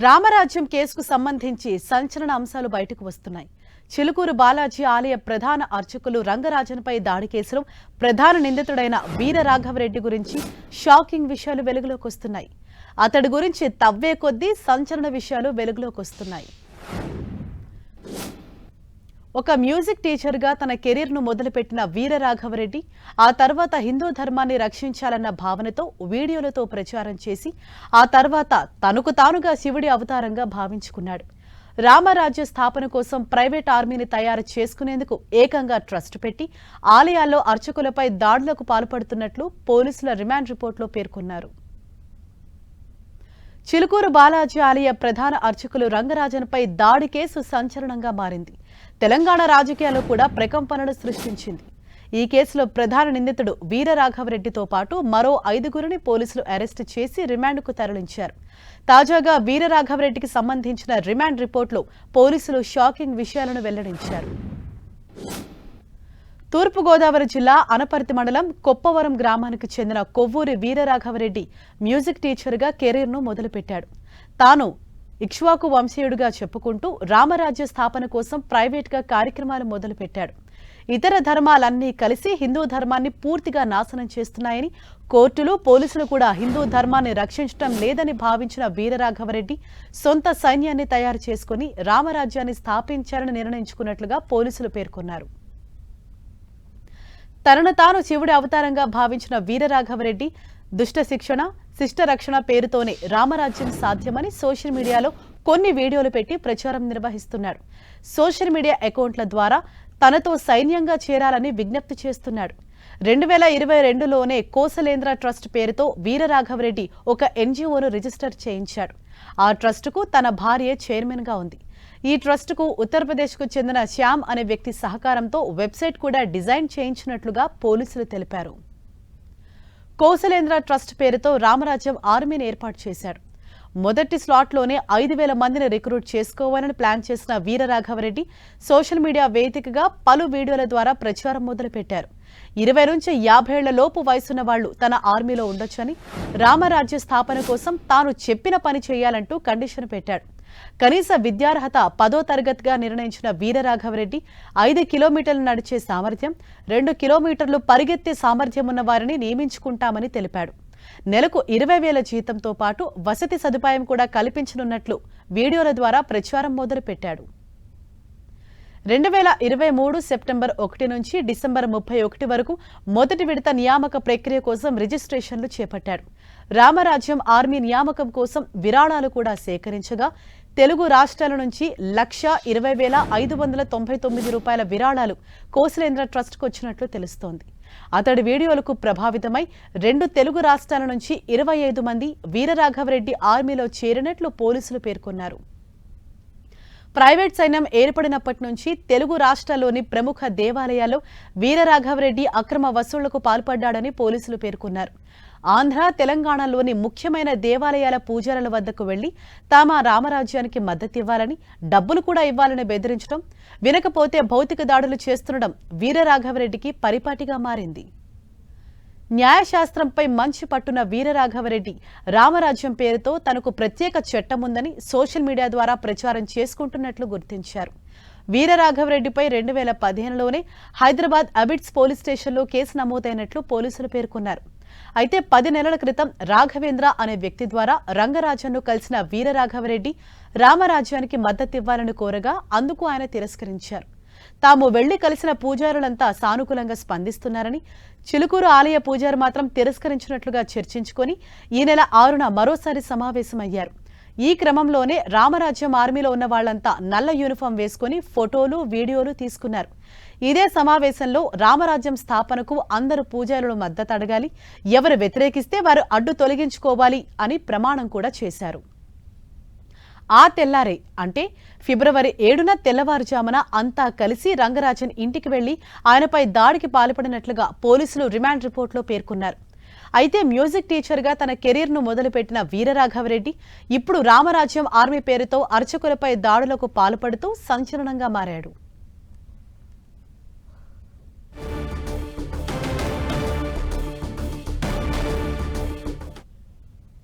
రామరాజ్యం కేసుకు సంబంధించి సంచలన అంశాలు బయటకు వస్తున్నాయి. చిలుకూరు బాలాజీ ఆలయ ప్రధాన అర్చకులు రంగరాజన్పై దాడి కేసులో ప్రధాన నిందితుడైన వీర రాఘవరెడ్డి గురించి షాకింగ్ విషయాలు వెలుగులోకి వస్తున్నాయి. అతడి గురించి తవ్వే కొద్దీ సంచలన విషయాలు వెలుగులోకి వస్తున్నాయి. ఒక మ్యూజిక్ టీచర్గా తన కెరీర్ను మొదలుపెట్టిన వీర రాఘవరెడ్డి ఆ తర్వాత హిందూ ధర్మాన్ని రక్షించాలన్న భావనతో వీడియోలతో ప్రచారం చేసి ఆ తర్వాత తనకు తానుగా శివుడి అవతారంగా భావించుకున్నాడు. రామరాజ్య స్థాపన కోసం ప్రైవేట్ ఆర్మీని తయారు చేసుకునేందుకు ఏకంగా ట్రస్ట్ పెట్టి ఆలయాల్లో అర్చకులపై దాడులకు పాల్పడుతున్నట్లు పోలీసుల రిమాండ్ రిపోర్టులో పేర్కొన్నారు. చిలుకూరు బాలాజీ ఆలయ ప్రధాన అర్చకులు రంగరాజన్పై దాడి కేసు సంచలనంగా మారింది. తెలంగాణ రాజకీయాల్లో కూడా ప్రకంపనలు సృష్టించింది. ఈ కేసులో ప్రధాన నిందితుడు వీర రాఘవరెడ్డితో పాటు మరో 5గురిని పోలీసులు అరెస్టు చేసి రిమాండ్కు తరలించారు. తాజాగా వీర రాఘవరెడ్డికి సంబంధించిన రిమాండ్ రిపోర్టులో పోలీసులు షాకింగ్ విషయాలను వెల్లడించారు. తూర్పుగోదావరి జిల్లా అనపర్తి మండలం కొప్పవరం గ్రామానికి చెందిన కొవ్వూరి వీరరాఘవరెడ్డి మ్యూజిక్ టీచర్గా కెరీర్ను మొదలుపెట్టాడు. తాను ఇక్ష్వాకు వంశీయుడిగా చెప్పుకుంటూ రామరాజ్య స్థాపన కోసం ప్రైవేట్గా కార్యక్రమాలు మొదలుపెట్టాడు. ఇతర ధర్మాలన్నీ కలిసి హిందూ ధర్మాన్ని పూర్తిగా నాశనం చేస్తున్నాయని, కోర్టులు పోలీసులు కూడా హిందూ ధర్మాన్ని రక్షించడం లేదని భావించిన వీరరాఘవరెడ్డి సొంత సైన్యాన్ని తయారు చేసుకుని రామరాజ్యాన్ని స్థాపించాలని నిర్ణయించుకున్నట్లుగా పోలీసులు పేర్కొన్నారు. తనను తాను శివుడి అవతారంగా భావించిన వీరరాఘవరెడ్డి దుష్ట శిక్షణ, శిష్ట రక్షణ పేరుతోనే రామరాజ్యం సాధ్యమని సోషల్ మీడియాలో కొన్ని వీడియోలు పెట్టి ప్రచారం నిర్వహిస్తున్నాడు. సోషల్ మీడియా అకౌంట్ల ద్వారా తనతో సైన్యంగా చేరాలని విజ్ఞప్తి చేస్తున్నాడు. 2022లోనే కోసలేంద్ర ట్రస్ట్ పేరుతో వీరరాఘవరెడ్డి ఒక ఎన్జీఓను రిజిస్టర్ చేయించాడు. ఆ ట్రస్టుకు తన భార్య చైర్మన్గా ఉంది. ఈ ట్రస్టుకు ఉత్తరప్రదేశ్కు చెందిన శ్యామ్ అనే వ్యక్తి సహకారంతో వెబ్సైట్ కూడా డిజైన్ చేయించినట్లుగా పోలీసులు తెలిపారు. కోసలేంద్ర ట్రస్ట్ పేరుతో రామరాజ్యం ఆర్మీని ఏర్పాటు చేశాడు. మొదటి స్లాట్లోనే 5,000 మందిని రిక్రూట్ చేసుకోవాలని ప్లాన్ చేసిన వీరరాఘవరెడ్డి సోషల్ మీడియా వేదికగా పలు వీడియోల ద్వారా ప్రచారం మొదలుపెట్టారు. 20 నుంచి 50 ఏళ్ల లోపు వయసున్న వాళ్లు తన ఆర్మీలో ఉండొచ్చని, రామరాజ్య స్థాపన కోసం తాను చెప్పిన పని చేయాలంటూ కండిషన్ పెట్టాడు. కనీస విద్యార్హత 10వ తరగతిగా నిర్ణయించిన వీరరాఘవరెడ్డి 5 కిలోమీటర్లు నడిచే సామర్థ్యం, 2 కిలోమీటర్లు పరిగెత్తే సామర్థ్యం ఉన్న వారిని నియమించుకుంటామని తెలిపాడు. నెలకు 20,000 జీతంతో పాటు వసతి సదుపాయం కూడా కల్పించనున్నట్లు వీడియోల ద్వారా ప్రచారం మొదలుపెట్టాడు. 2023 సెప్టెంబర్ 1 నుంచి డిసెంబర్ 31 వరకు మొదటి విడత నియామక ప్రక్రియ కోసం రిజిస్ట్రేషన్లు చేపట్టాడు. రామరాజ్యం ఆర్మీ నియామకం కోసం విరాళాలు కూడా సేకరించగా తెలుగు రాష్ట్రాల నుంచి 1,20,599 రూపాయల విరాళాలు కోసలేంద్ర ట్రస్ట్కు వచ్చినట్లు తెలుస్తోంది. అతడి వీడియోలకు ప్రభావితమై 2 తెలుగు రాష్ట్రాల నుంచి 25 మంది వీరరాఘవరెడ్డి ఆర్మీలో చేరినట్లు పోలీసులు పేర్కొన్నారు. ప్రైవేట్ సైన్యం ఏర్పడినప్పటి నుంచి తెలుగు రాష్ట్రాల్లోని ప్రముఖ దేవాలయాల్లో వీరరాఘవరెడ్డి అక్రమ వసూళ్లకు పాల్పడ్డాడని పోలీసులు పేర్కొన్నారు. ఆంధ్ర, తెలంగాణలోని ముఖ్యమైన దేవాలయాల పూజారుల వద్దకు వెళ్లి తామ రామరాజ్యానికి మద్దతివ్వాలని, డబ్బులు కూడా ఇవ్వాలని బెదిరించడం, వినకపోతే భౌతిక దాడులు చేస్తుండడం వీరరాఘవరెడ్డికి పరిపాటిగా మారింది. న్యాయశాస్త్రంపై మంచి పట్టున వీరరాఘవరెడ్డి రామరాజ్యం పేరుతో తనకు ప్రత్యేక చట్టం ఉందని సోషల్ మీడియా ద్వారా ప్రచారం చేసుకుంటున్నట్లు గుర్తించారు. వీరరాఘవరెడ్డిపై 2015లోనే హైదరాబాద్ అబిడ్స్ పోలీస్ స్టేషన్లో కేసు నమోదైనట్లు పోలీసులు పేర్కొన్నారు. అయితే 10 నెలల క్రితం రాఘవేంద్ర అనే వ్యక్తి ద్వారా రంగరాజన్ను కలిసిన వీరరాఘవరెడ్డి రామరాజ్యానికి మద్దతివ్వాలని కోరగా అందుకు ఆయన తిరస్కరించారు. తాము వెళ్లి కలిసిన పూజారులంతా సానుకూలంగా స్పందిస్తున్నారని, చిలుకూరు ఆలయ పూజారి మాత్రం తిరస్కరించినట్లుగా చర్చించుకొని ఈ నెల 6న మరోసారి సమావేశమయ్యారు. ఈ క్రమంలోనే రామరాజ్యం ఆర్మీలో ఉన్న వాళ్లంతా నల్ల యూనిఫామ్ వేసుకుని ఫోటోలు, వీడియోలు తీసుకున్నారు. ఇదే సమావేశంలో రామరాజ్యం స్థాపనకు అందరూ పూజారులు మద్దతు అడగాలి, ఎవరు వ్యతిరేకిస్తే వారు అడ్డు తొలగించుకోవాలి అని ప్రమాణం కూడా చేశారు. ఆ తెల్లారే అంటే ఫిబ్రవరి 7న తెల్లవారుజామున అంతా కలిసి రంగరాజన్ ఇంటికి వెళ్లి ఆయనపై దాడికి పాల్పడినట్లుగా పోలీసులు రిమాండ్ రిపోర్టులో పేర్కొన్నారు. అయితే మ్యూజిక్ టీచర్గా తన కెరీర్ను మొదలుపెట్టిన వీరరాఘవరెడ్డి ఇప్పుడు రామరాజ్యం ఆర్మీ పేరుతో అర్చకులపై దాడులకు పాల్పడుతూ సంచలనంగా మారాడు.